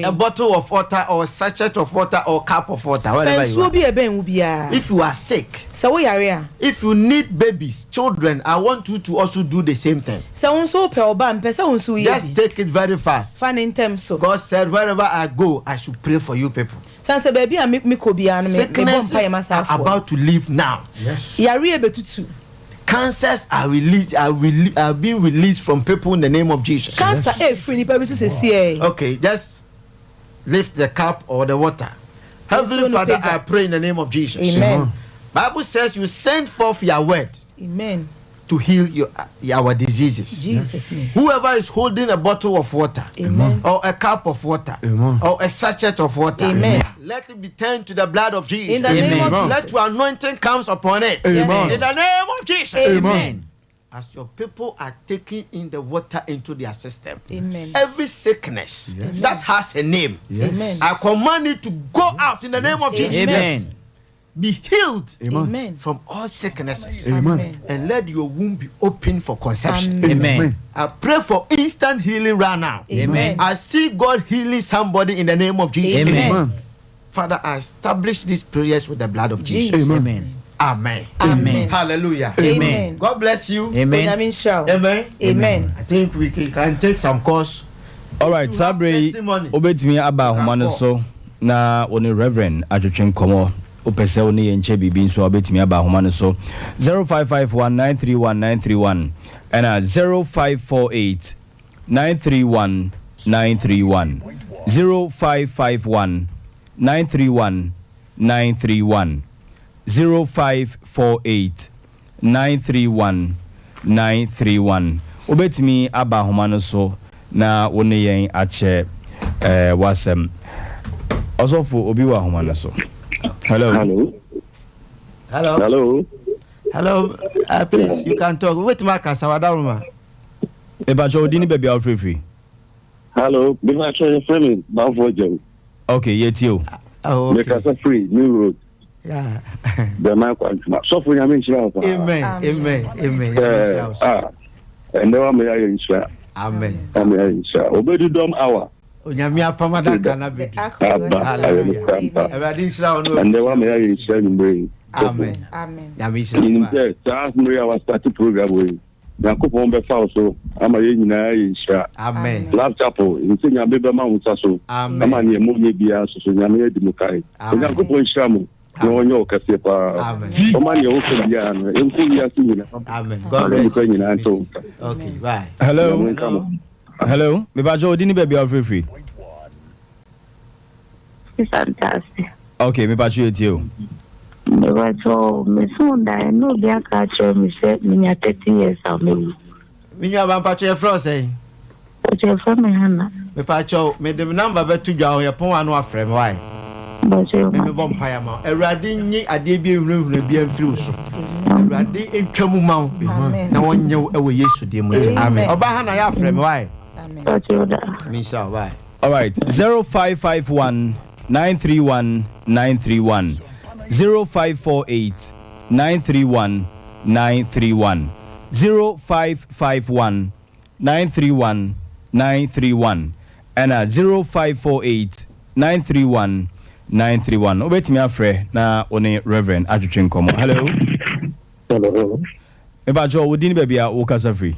a bottle of water or a sachet of water or cup of water, wherever you are. If you are sick, if you need babies, children, I want you to also do the same thing. Just take it very fast. God said, wherever I go, I should pray for you people. Sicknesses are about to leave now. Yes. Cancers are being released from people in the name of Jesus. Cancer free. Okay, just lift the cup or the water. Heavenly Father, I pray in the name of Jesus. Amen. Bible says you send forth your word. Amen. To heal our diseases. Jesus' name. Whoever is holding a bottle of water, Amen, or a cup of water, Amen, or a sachet of water, Amen, let it be turned to the blood of Jesus. In the name of Jesus. Let your anointing comes upon it. Amen. In the name of Jesus. Amen. As your people are taking in the water into their system, Amen, every sickness that has a name, Amen, I command it to go out in the name of Jesus. Amen. Be healed Amen, from all sicknesses. Amen. And let your womb be open for conception. Amen. I pray for instant healing right now. Amen. I see God healing somebody in the name of Jesus. Amen. Father, I establish these prayers with the blood of Jesus. Amen. Amen. Amen. Hallelujah. Amen. God bless you. Amen. Amen. Amen. I think we can take some course. All right, Sabre, obetimi aba ahoma so na oni Reverend atwetwe nkomo opese oni yenche bibi nso obetimi aba ahoma so 0551931931 and 0548931931 0551931931 0548931931 obetimi aba ahoma so na woni yen ache wasem osofu obi wa ahoma no so. Hello. Please, you can talk. Wait, Marcus, our daruma. Eba jo dini baby out free. Hello, be my friend Bavojem. Okay, yetio. Oh, okay. Make us a free new road. Yeah. The man so for you mention. Amen. And now I'm here. Amen. I'm here. Obedi dom hour. Onyamia pamada kana be. Hallelujah. And now I'm here in brain. Amen. In the last Maria was starting program with Yakupon Befau so I'm a in Sha. Amen. Love Chapel in Senior Baby Mount so I'm a near Moni Bia so Yamia Dimukai. Yakupon Shamu. No one your Casepa. Amen. Omani Okan, Amen. God bless you. Okay, bye. Hello. Eba jo dini baby out free. It's fantastic. Okay, me pachu yetio. So, my son died. No, they are catching me. Said me at 30 years of me. When you have a patch of frost, eh? But you're from my Hannah. Me pacho, me the number bet to jaw your pon one frame. Why? But you Me vampire ma. A radin ye a debut room will be a few so. A radin in Chamumount. No one knew away yesterday. Amen. Obahana ya frame. Why? but you that. Me shall why? All right, 0551 931 931 0548 931 931 0551 931 931 and 0548 931 931. Obetimi afre na oni Reverend atwetwe nkomo. Hello. Eba jo wodini baby a wo kasa free.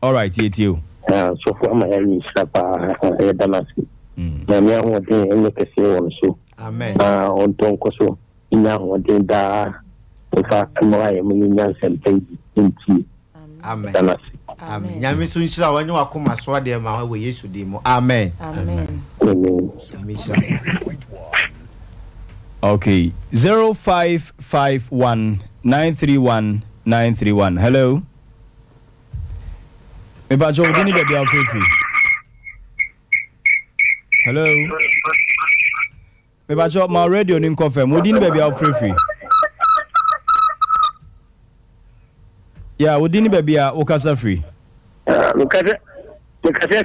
All right, you. So for my Sapa Danasi. Namia wanting any Casio so. Amen. On Tonkoso. Ina wanting da. In fact, my millions and paid in tea. Amen. Danasi. Amen. Yami so nshira wanyu akoma so ade ma we Yesu di mu. Amen. Amen. Okay, 0551 931 931. Hello. Eba jo dini baby out free. Hello. Eba jo my radio nin confirm. Wodini baby out free. Yeah, wodini baby a okasa free. Mukase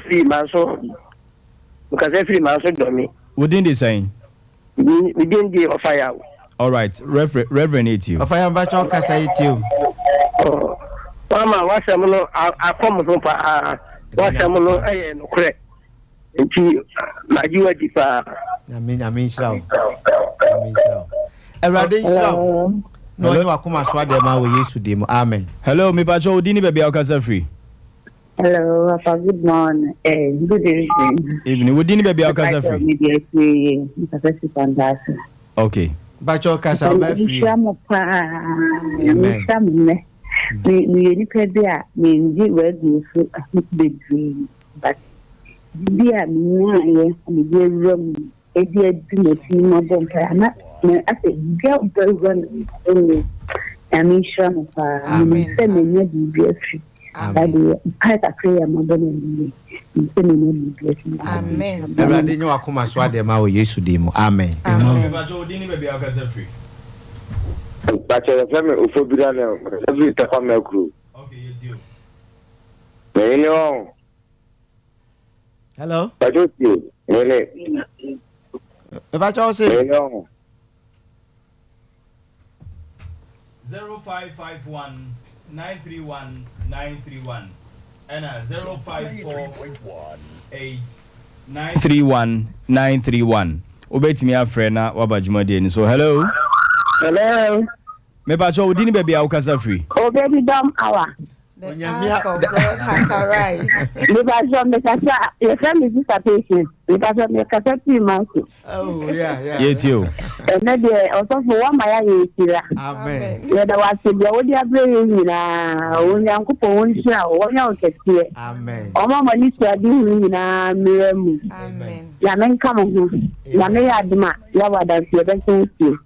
free maso domi. Wodini dey saying. We didn't give a fire. All right, Reverend it you. Ofaya mbacho kasa itu. Oh. Mama, what's a mono? I come from what's a mono? I am correct. And she, like you are deep. I mean, so. Erade so. No you akoma so ade ma we Yesu di mu. Amen. Hello, me pacho odini baby okasa free. Hello, Papa. Good morning. Good evening. Evening. Wodini baby okasa free. Okay. Bacho kasa ba free. Amen. We ni pebia me ndi we go so bedroom but bia me aye me dey room e dey do no ti mo bom pa na me ase bia do run me sham pa me se me nya bibia free ade pa prayer mo do me se me nya bibia free. Amen. Erade nyo akoma so ade ma we Yesu di mu. Amen. Amen. Bacho odini baby okasa free. But the family of Fobidana, every time crew. Okay, it's you. Hello. Bacho you. Bacho say 0551 931 931 and 0548 931 931 Obetimi afre na waba jumade ni. So hello. Hello. Me pa cho udini baby awukasa free. Baby dumb hour. The ark of God has arrived. Your friend is dissertation. Because of your cassette master. Oh, yeah. Yetio. And maybe also for 1 Maya. Amen. Yeah, there was the audio brain. Only Uncle Ponsha, one young cat here. Amen. Oh, Mamma, you said, Amen. Yamen come on. Yame Adma, Lava than you.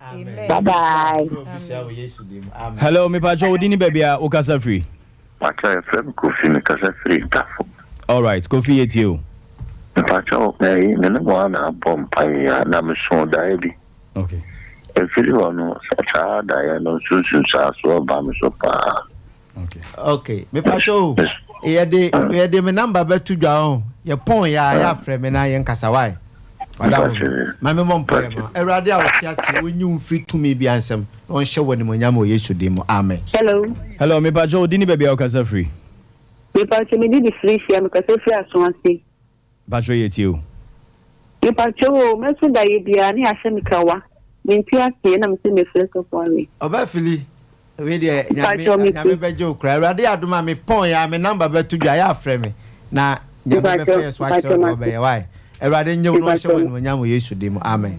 Bye bye. Hello, me pa cho udini baby awukasa free. Pacha FM Kofi me kasa free tafo. All right, Kofi Yetio. Pacha o me no wana bom pai na me so dai bi. Okay. E fili wono sa dai no susu sa so ba me so pa. Okay. Me pa show. E de me number betu dwa on. Ye pon ya frɛ me na ye nkasa why. Madam. Ma me mom pay ma. Erade a wotia se onyum free to me bi ansem. On hye woni mo nyam o Yesu de mo. Amen. Hello, me pa cho udini baby awukasa free. Me pa che me di free sia me kasa free asonse. Pa cho Yetio. Me pa che o me so da ye bia ni ahye me kawa. Me ntia se na me se me free so for me. Oba fili. We de nyame bejo kra. Erade adoma me pon ya me number betu dwa ya frɛ me. Na nyame be fe so ache o be why. Erade nyew no hye woni mo nyam o Yesu de mo. Amen.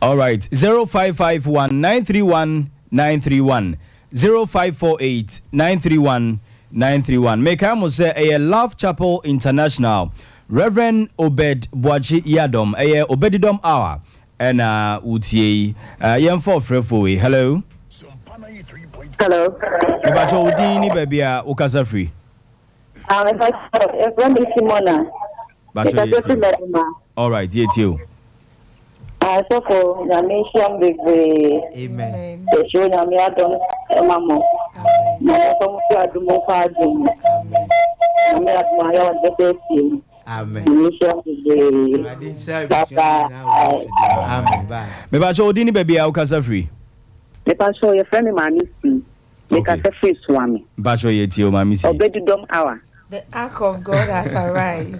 All right, 0551-931-931, 0548-931-931. Make I say a Love Chapel International, Reverend Obed Boachi Yadom, a Obedidom Hour, and Utie, Yam for Frefoe. Hello. Hello. Bacho Udini baby ukasa free. All right, Yetio. So for Nation big Amen. the show Namia don't Mamma. Amen. Me bacho Udini baby ukasa free. Me paso your friend Mamisi. Make us a free swami. Bacho Yetio Mamisi. Obedidom hour. The ark of God has arrived.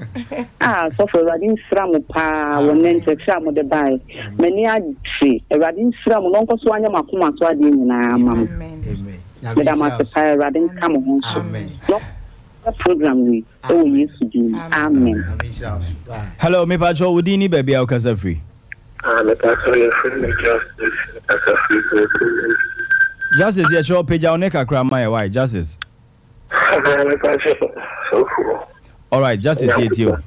So for Radin Sram pa when then to exam the buy. Many are tree. A Radin Sram no cause one makuma swadi na mam. Amen. Madam Aspa Radin come home. Amen. Program we oh yes do. Amen. Hello, me bacho Udini baby ukasa free. Me pacha your friend Justice kasa free. Justice ye show page on kakra my why Justice. Me pacha so cool. All right, Justice Yetio.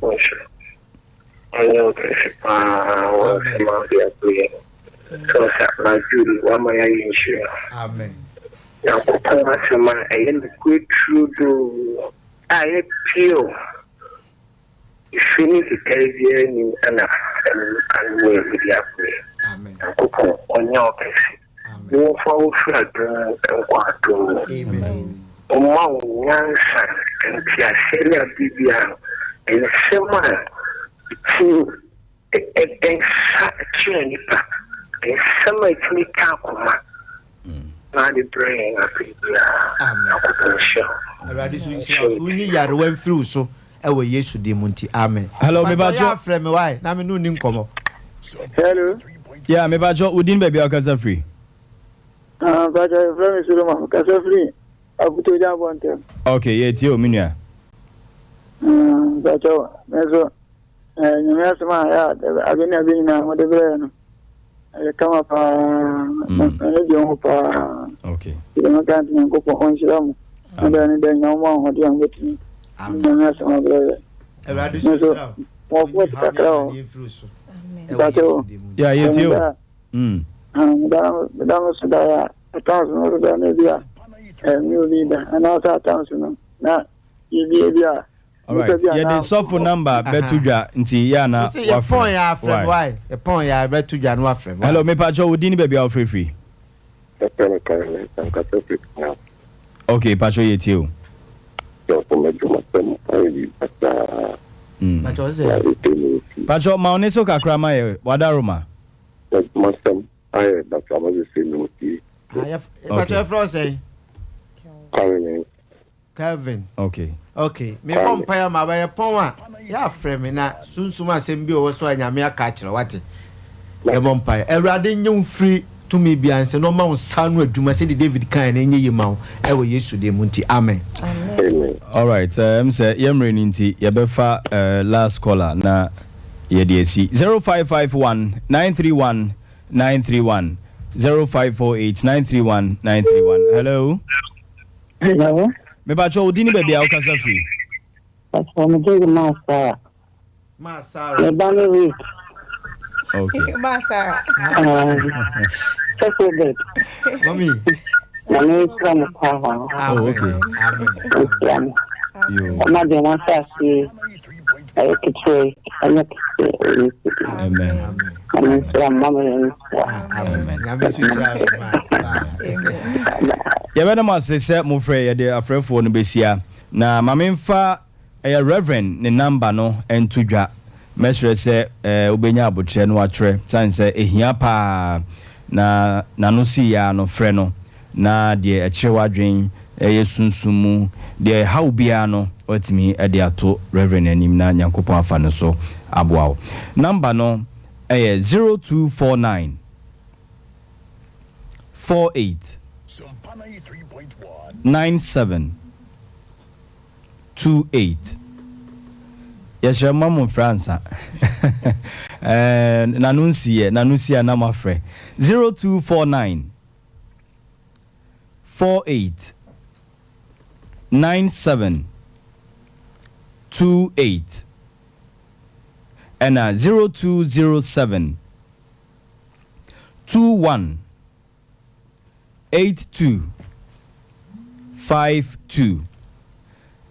Ayo wa ma dia play. So sa na juri wa ma ya yin. Amen. Ya ko pa sama ayen ku true do aye pio. Fini ki kazie ni ana kan we dia play. Amen. Ko ko onyo pesi. No fa wo fra do kwa to. Amen. Oma nyansa ntia sele bibia ensema ti chini pa ensema ti kakuma na the brain afibia akutosho Erade so nyi yare wan fru so e wo Yesu de munti. Amen. Hello, me bacho. Ya frɛ me why? Na me no ni nkomo. hello Yeah, me bacho Udini baby ukasa free. bajo from Solomon kasa free akuto jabonte Okay, Yetio minua. bajo meso nyame asema ya abeni na mo de bre no kama pa ne dio pa Okay. no kan tin ko ko on shiramu nda ni de nyamo ho de ngoti nyame asema bre Erade so sra. mo ko takra Bacho. Yeah, Yetio. da so da ya no da ne dia new leader and also no na ibia. All right. Yeah, the soft number betudwa nti ya na wa phone ya frɛ why? E phone ya betudwa no wa frɛ. Hello, me pacho Udini baby free. Okay, pacho Yetio. Bacho say. Pacho maoneso kakra ma ye wadaroma. Masam aye da kama se no ti. Bacho frɛ say. Karen Kevin. Okay. Okay. Me pon pa ya ma ba ye pon a ya frame na sunsuma asem bi o so anyame aka kire wate e bompa Awurade nyum free to me bianse no ma sanu adwuma se David kan na enye yima e wo Yesu de munti amen. All right, say yemre ninti yebefa last caller na yediesi 0551 931 931 0548 931 931. Hello. Hello. Me ba cho odini be bia ukasa free. That's from the master. Masara. Okay. Masara. Check with it. Mommy. Mommy from Power. Oh, okay. Amen. You. I'm the one that see. I could say, Amen. I'm from Mama. Yabena ma se mo frɛ ye de afrɛfo no besia na mamemfa Reverend ne number no entudwa mesre se obenya abotre no atwre sanse ehia pa na no si ya no frɛ no na de echiwadwen sunsumu de haubia no otimi de ato Reverend anim na Nyankopɔn afa no so aboawo number no 0249 48 9728. Yes, your mom in France. Nanuncia na mafre 0249 48 9728 and 0207 21 82 52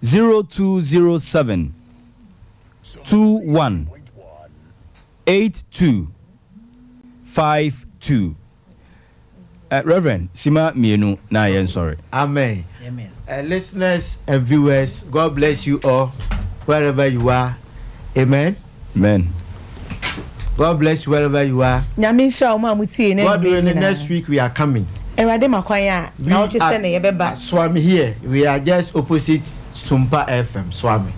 0207 21 82 52. Reverend Sima Mienu na yen sorry. Amen. Listeners and viewers, God bless you all wherever you are. Amen. Amen. God bless you wherever you are. God willing, next week we are coming. So Swami here. We are just opposite Sompa FM. Swami.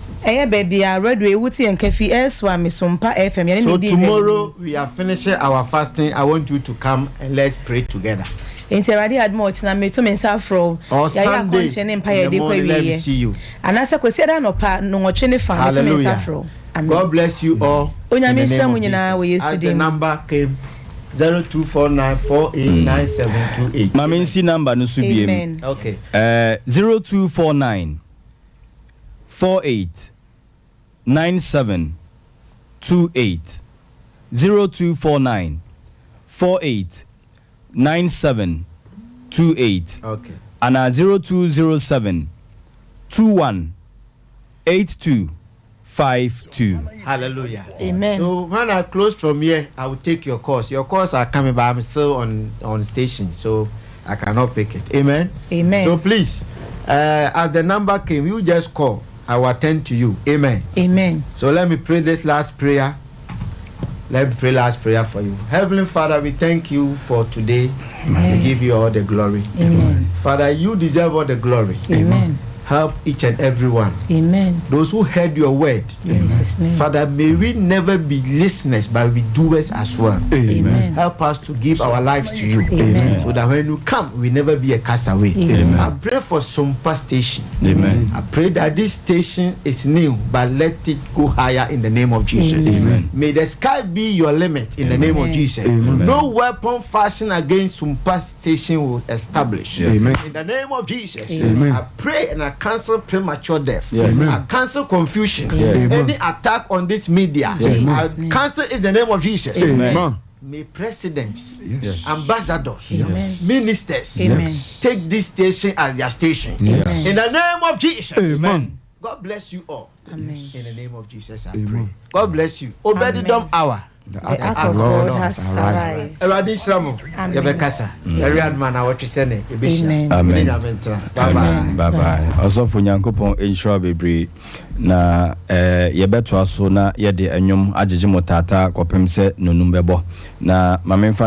So tomorrow we are finishing our fasting. I want you to come and let's pray together. Or Sunday in the morning, let me see you. Hallelujah. God bless you all. In the name of Jesus. As the number came 0249489728. Maminsi number no subiem. Okay. 0249 48 9728 0249 48 9728. Okay. And 0207 21 82 52. Hallelujah. Amen. So when I close from here, I will take your calls. Your calls are coming, but I'm still on station, so I cannot pick it. Amen. Amen. So please, as the number came, you just call. I will attend to you. Amen. Amen. So let me pray this last prayer. Let me pray last prayer for you. Heavenly Father, we thank you for today. Amen. We give you all the glory. Amen. Father, you deserve all the glory. Amen. Help each and every one. Amen. Those who heard your word. Amen. Father, may we never be listeners, but be doers as well. Amen. Help us to give our lives to you. Amen. So that when you come, we never be a castaway. Amen. I pray for Sompa station. Amen. I pray that this station is new, but let it go higher in the name of Jesus. Amen. May the sky be your limit in the name of Jesus. Amen. No weapon fashioned against Sompa station will establish. Yes. Amen. In the name of Jesus. Amen. I pray and I cancel premature death. Yes. I cancel confusion. Yes. Any attack on this media, Yes. I cancel in the name of Jesus. Amen. May presidents, Yes. ambassadors, Yes. ministers Amen. take this station as their station. Yes. In the name of Jesus. Amen. God bless you all. Amen. In the name of Jesus, I pray. God bless you. Obedidom hour. The act of God has arrived. Eradi Shramu, Amen. Yabekasa, Ariad man, I want to send it. Amen. Amen. Bye bye. Bye bye. Also for Nyankopon insure bebre na yebeto aso na yede enwom agege motata kopem se nonum bebo na mamemfa